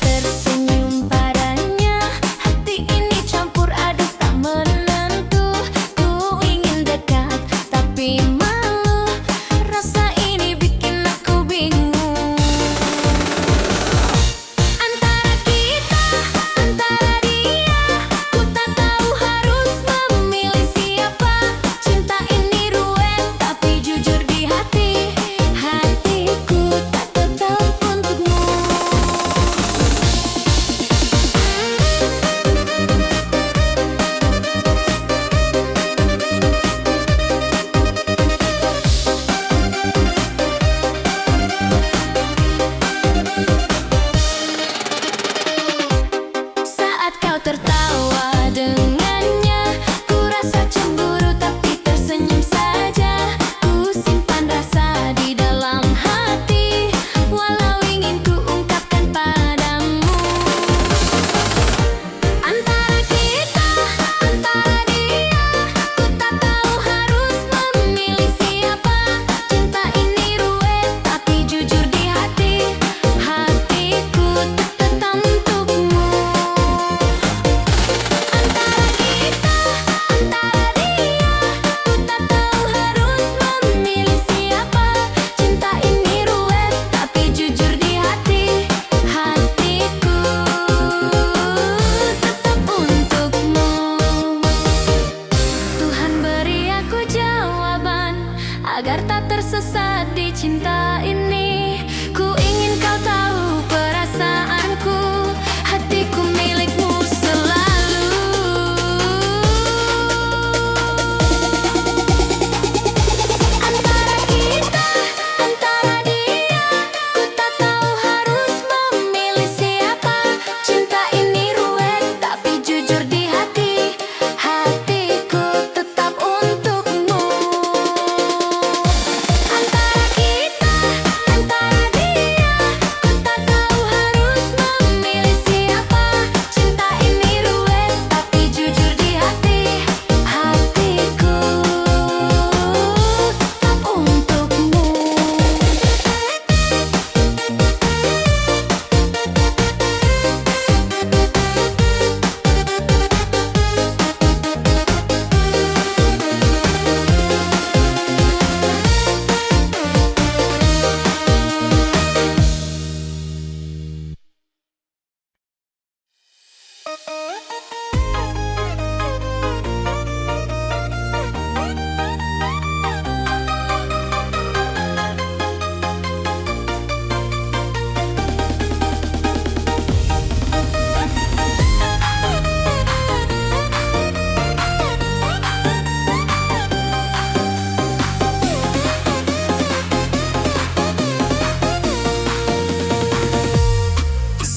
tersenyum padanya, hati ini campur aduk tak menentu. Ku ingin dekat tapi malu, rasa ini bikin aku bingung. Antara kita, antara dia, ku tak tahu harus memilih siapa. Cinta ini ruwet tapi jujur di hati, hatiku tak tetap untukmu. Saat kau tertawa dengannya, ku rasa cemburu tapi tersenyum saja. Ku simpan rasa di dalam hati, walau ingin ku ungkapkan padamu. Antara kita, antara dia, ku tak tahu harus memilih siapa. Cinta ini ruwet tapi jujur di hati, hatiku tetap untukmu. Antara kita, antara dia, ku tak tahu harus memilih siapa. Cinta ini ruwet tapi jujur di hati, hatiku tetap untukmu. Tuhan beri aku jawaban agar tak tersesat di cinta ini. Ku ingin kau tahu perasaanku, hatiku milikmu selalu. Antara kita, antara dia, ku tak tahu harus memilih siapa. Cinta ini ruwet tapi jujur di hati, hatiku tetap untukmu. Antara kita, antara dia, ku tak tahu harus memilih siapa. Cinta ini ruwet tapi jujur di hati, hatiku tetap untukmu.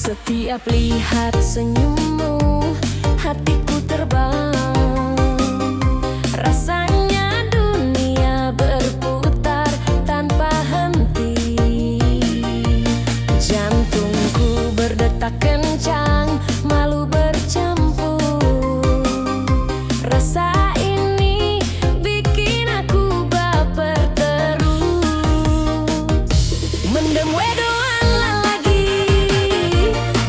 Setiap lihat senyummu, hatiku terbang. Rasanya dunia berputar tanpa henti. Jantungku berdetak kencang, malu bercampur. Rasa ini bikin aku baper terus. Mendem wedoan lagi,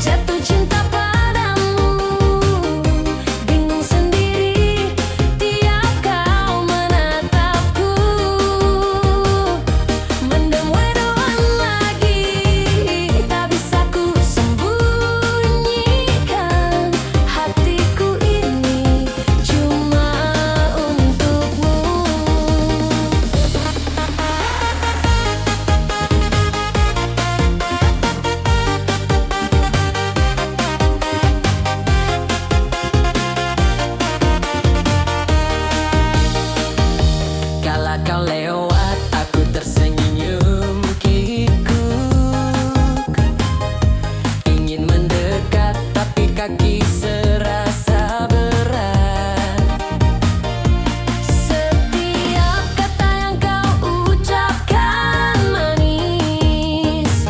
jatuh cinta padamu. Bingung sendiri tiap kau menatapku. Mendem wedoan lagi, tak bisa ku sembunyikan. Hatiku ini cuma untukmu. Kala kau lewat, aku tersenyum kikuk. Ingin mendekat, tapi kaki serasa berat. Setiap kata yang kau ucapkan manis,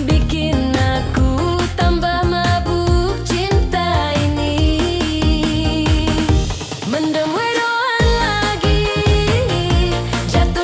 bikin aku tambah mabuk cinta ini. Mendem wedoan lagi, jatuh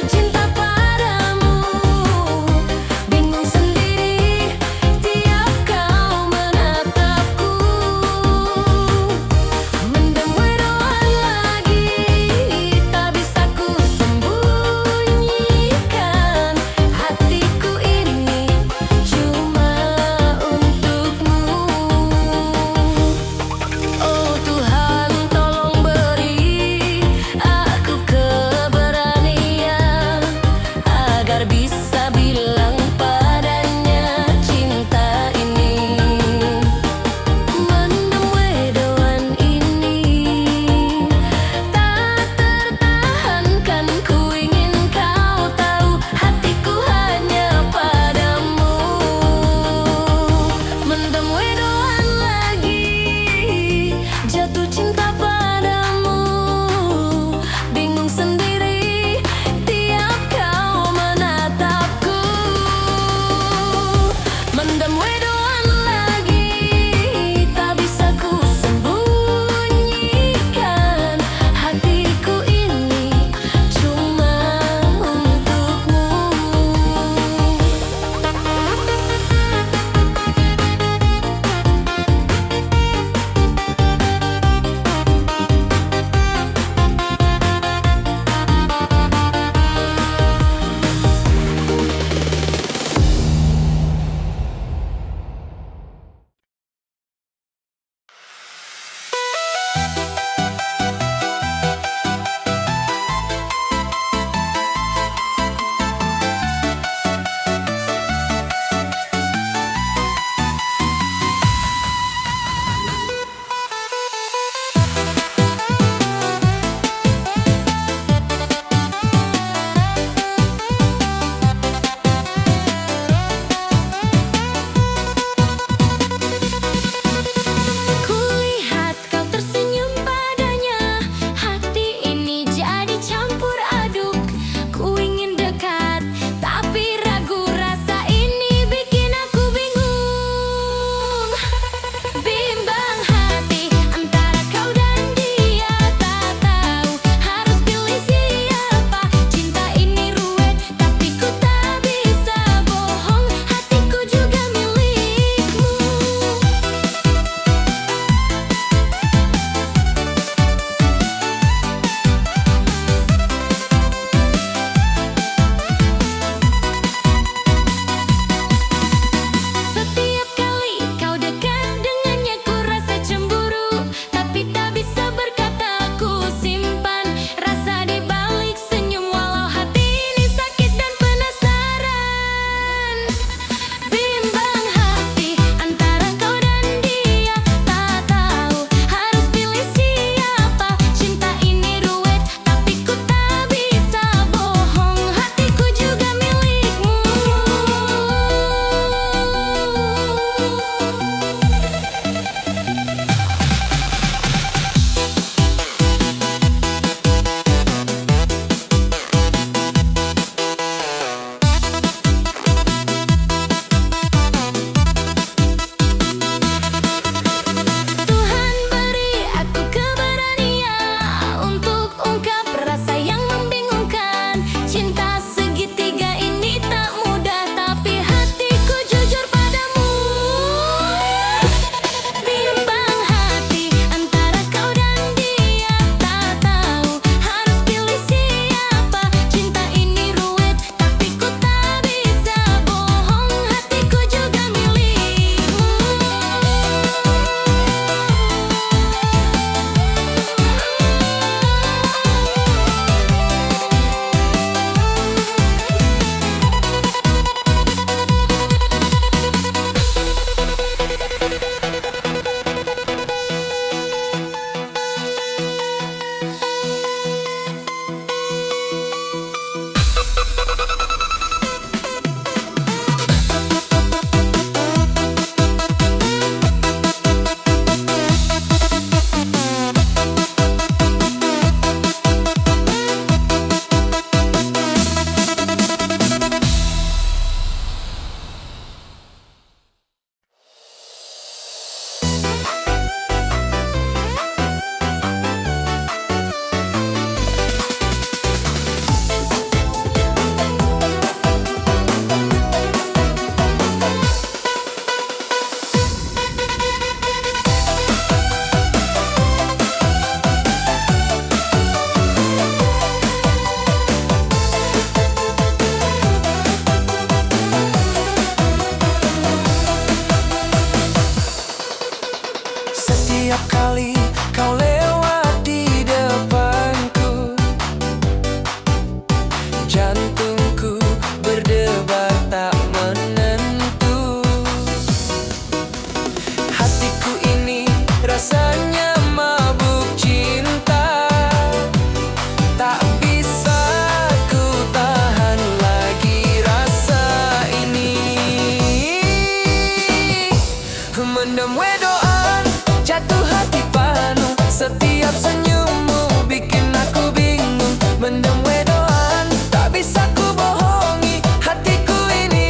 Setiap senyummu bikin aku bingung. Mendem wedoan, tak bisa ku bohongi hatiku ini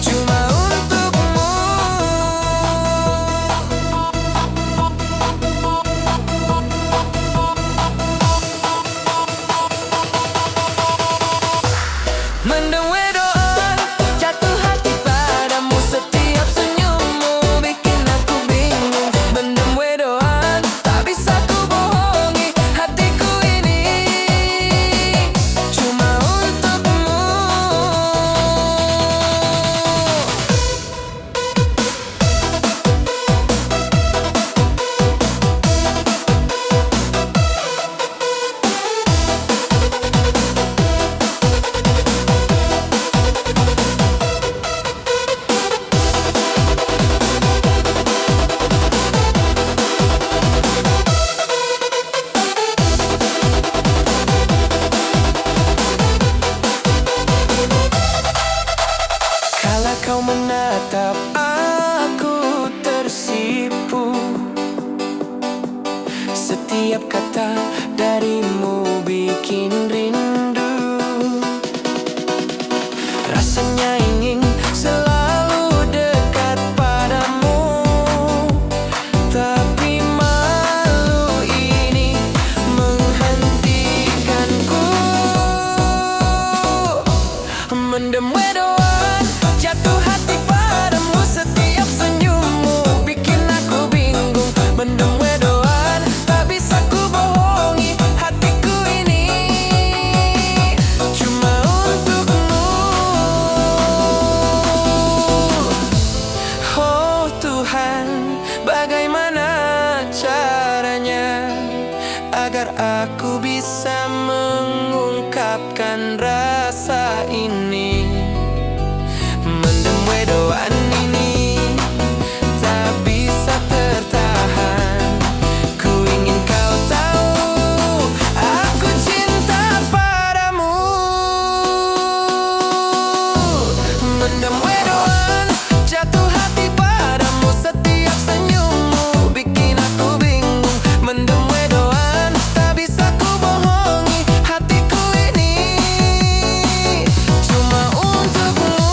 cuma untukmu. Mendem wedoan, jatuh hati padamu. Setiap senyummu bikin aku bingung. Mendem wedoan, tak bisa ku bohongi hatiku ini cuma untukmu. Kala kau menatap aku tersipu. Setiap kata darimu bikin rindu. Rasanya ingin selalu dekat padamu, tapi malu ini menghentikanku. Mendem wedoan, jatuh hati padamu. Setiap senyummu bikin aku bingung. Mendem wedoan, tak bisa ku bohongi hatiku ini cuma untukmu. Oh Tuhan, bagaimana caranya agar aku bisa mengungkapkan rasa ini. Mendem wedoan ini tak bisa tertahan. Ku ingin kau tahu aku cinta padamu. Mendem wedoan, jatuh hati padamu. Setiap senyummu bikin aku bingung. Mendem wedoan, tak bisa ku bohongi hatiku ini cuma untukmu.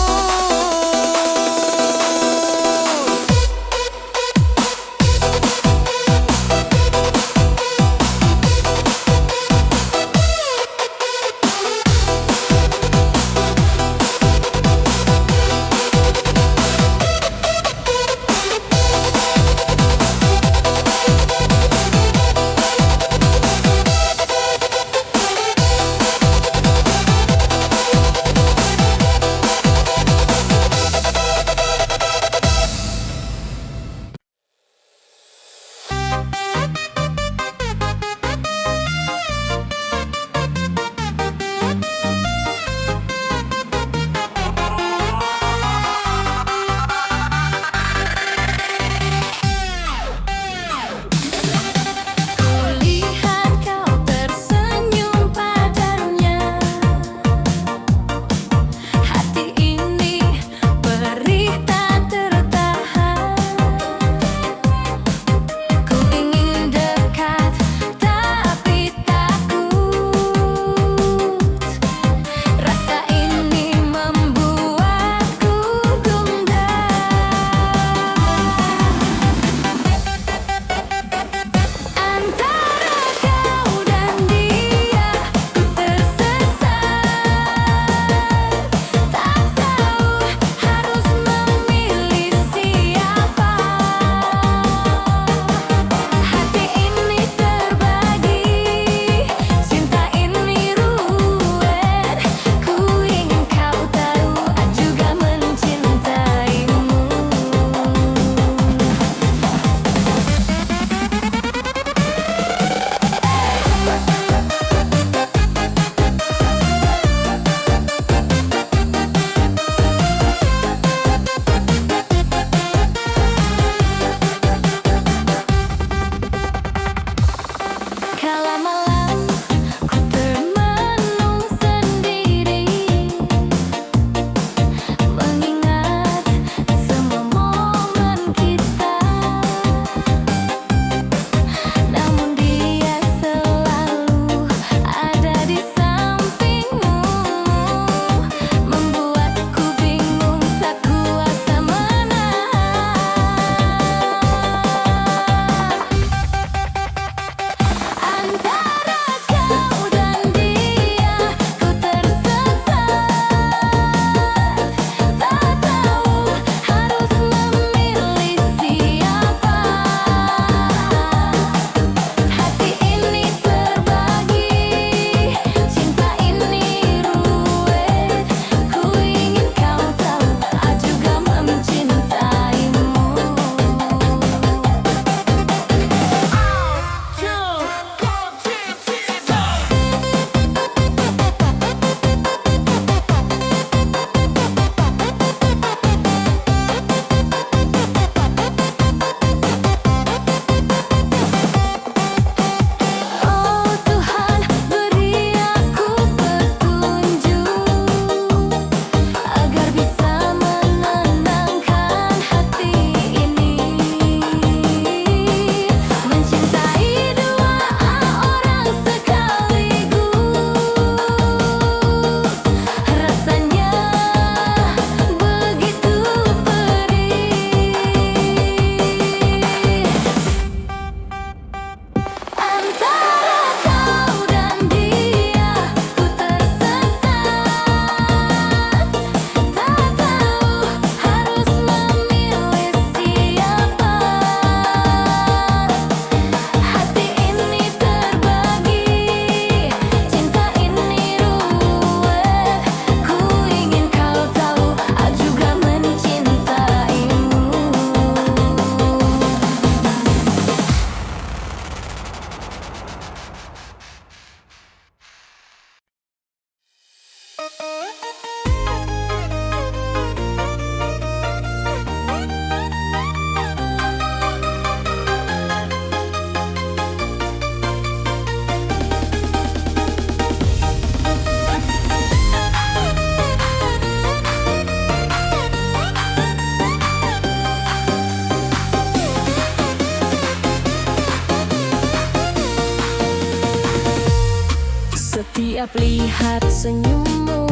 Setiap lihat senyummu,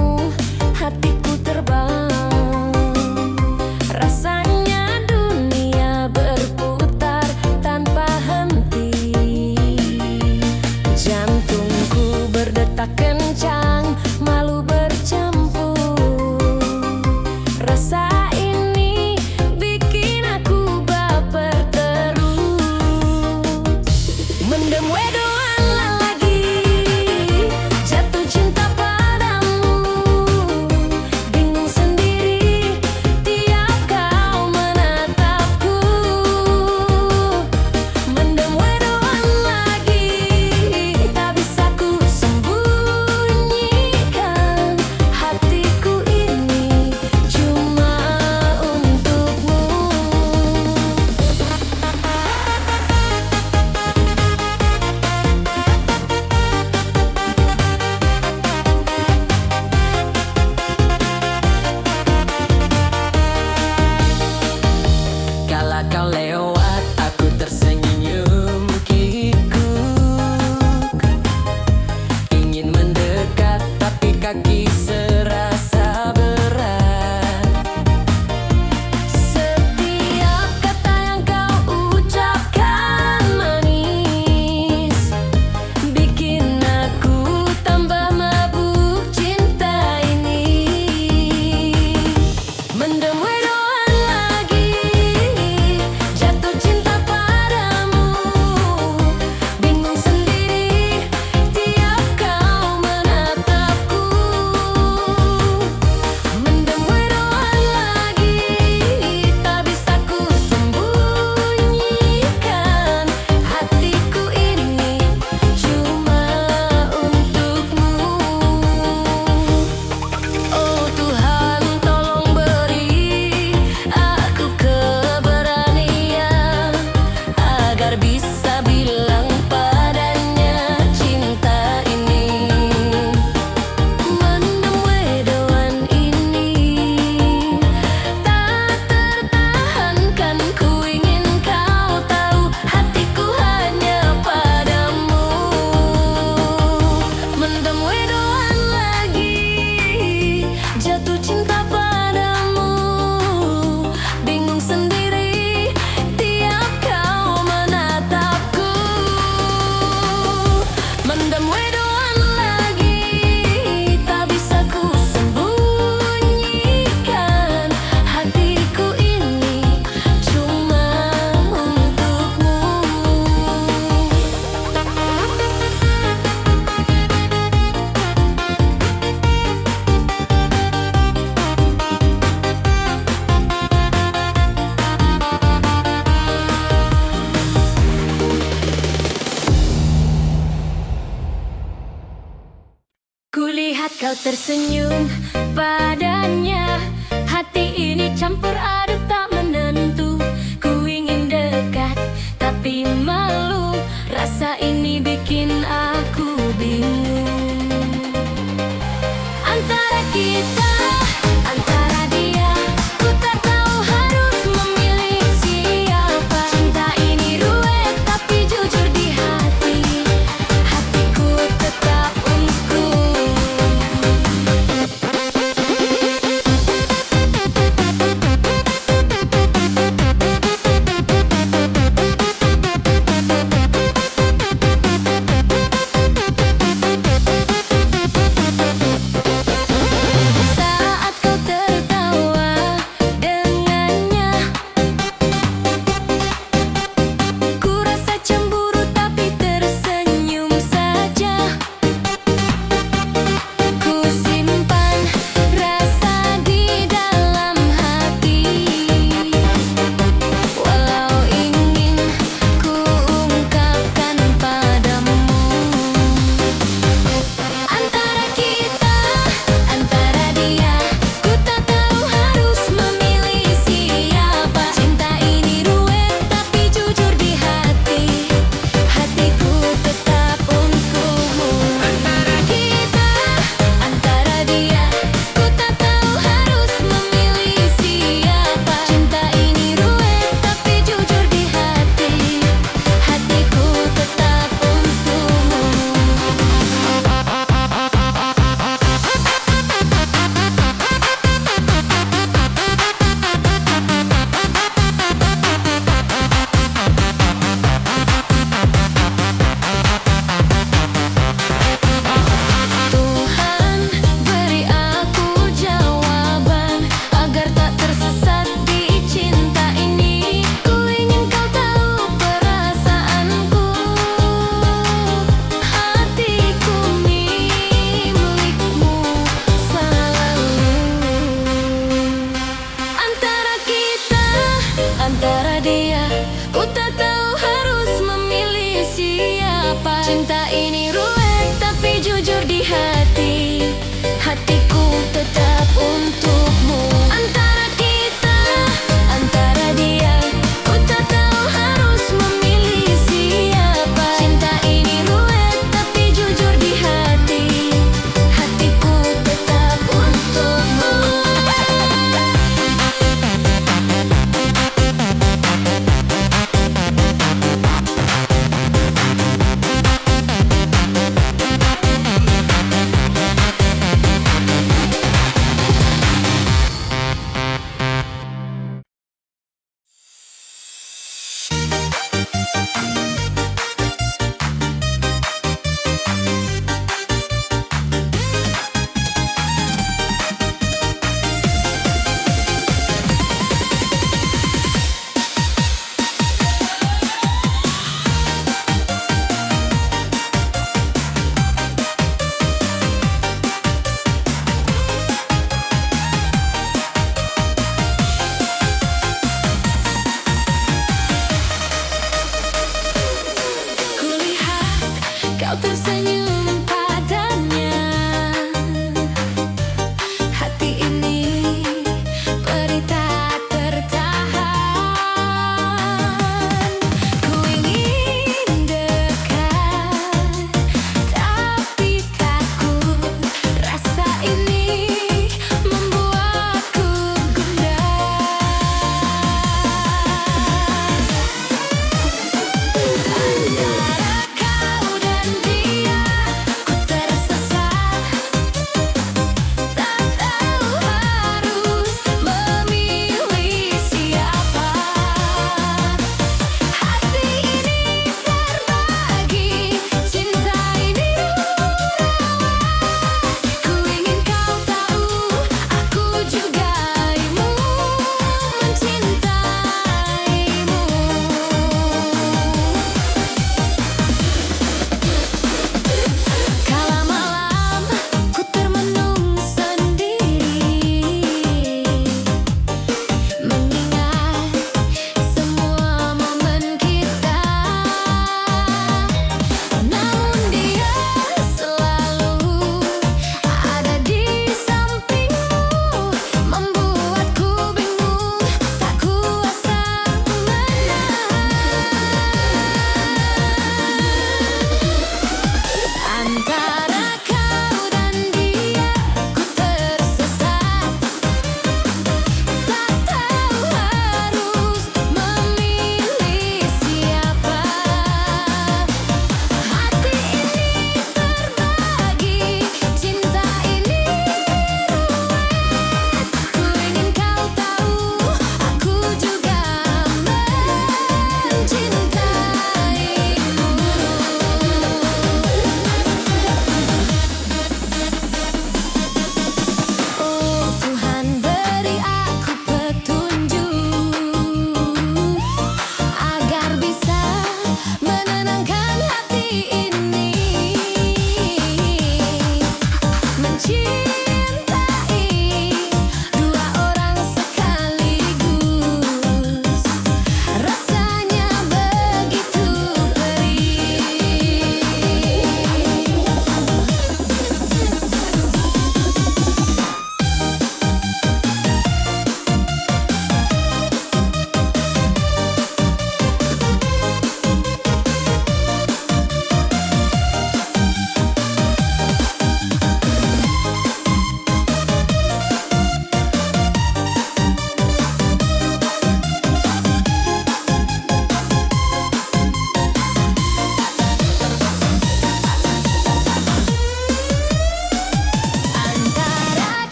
hatiku terbang. Rasanya dunia berputar tanpa henti. Jantungku berdetak kencang, malu bercampur. Rasa ini bikin aku baper terus. Mendem wedoan lagi, jatuh cinta padamu. Bingung sendiri tiap kau menatapku. Mendem wedoan lagi, tak bisa ku sembunyikan. Hatiku ini cuma untukmu. Kala kau lewat, aku tersenyum kikuk. Ingin mendekat, tapi kaki serasa berat. Setiap kata yang kau ucapkan manis, bikin aku tambah mabuk cinta ini. Mendem wedoan lagi, jatuh cinta padamu. Bingung sendiri tiap kau menatapku. Mendem wedoan lagi, tak bisa ku sembunyikan. Hatiku ini cuma untukmu. Oh Tuhan, tolong beri aku keberanian agar bisa bilang padanya cinta ini. Mendem wedoan ini tak tertahankan, ku ingin kau tahu hatiku hanya padamu. Mendem wedoan lagi, jatuh cinta padamu. Bingung sendiri tiap kau menatapku. Mendem wedoan lagi, tak bisa ku sembunyikan. Hatiku ini cuma untukmu. Kulihat kau tersenyum padanya, hati ini campur aduk tak menentu. Ku ingin dekat tapi malu, rasa ini bikin aku bingung. Antara kita, antara dia, ku tak tahu harus memilih siapa. Cinta ini ruwet tapi jujur di hati, hatiku tetap untukmu.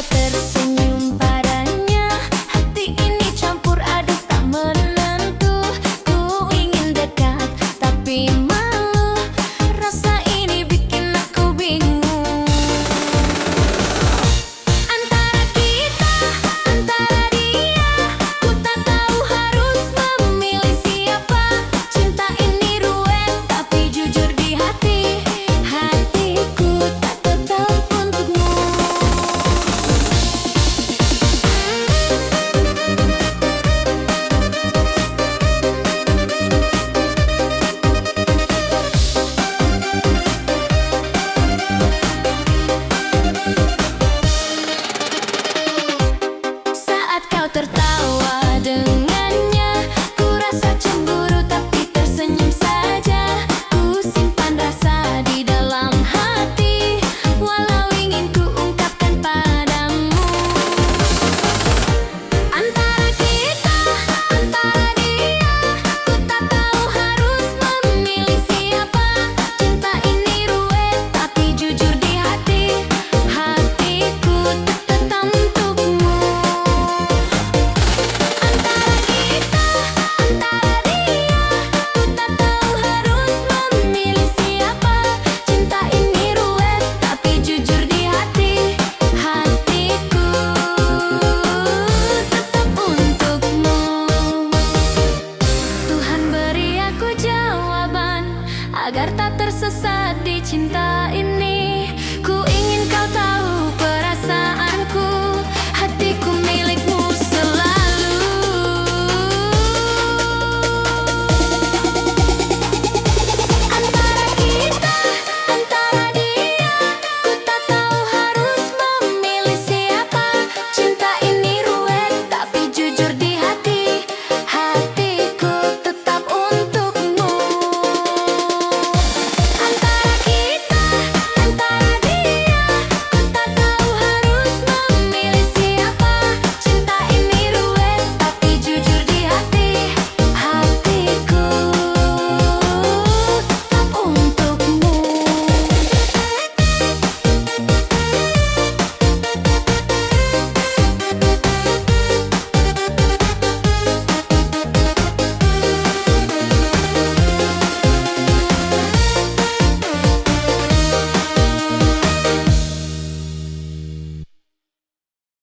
tersenyum padanya, hati ini campur aduk tak menentu. Ku ingin dekat tapi malu, rasa ini bikin aku bingung. Antara kita, antara dia, ku tak tahu harus memilih siapa. Cinta ini ruwet tapi jujur di hati, hatiku tak tetap untukmu. Saat kau tertawa dengannya, ku rasa cemburu tapi tersenyum saja. Ku simpan rasa di dalam hati, walau ingin ku ungkapkan padamu. Antara kita, antara dia, ku tak tahu harus memilih siapa. Cinta ini ruwet tapi jujur di hati, hatiku tak tetap untukmu. Antara kita, antara dia, ku tak tahu harus memilih siapa. Cinta ini ruwet tapi jujur di hati, hatiku tetap untukmu. Tuhan beri aku jawaban agar tak tersesat di cinta.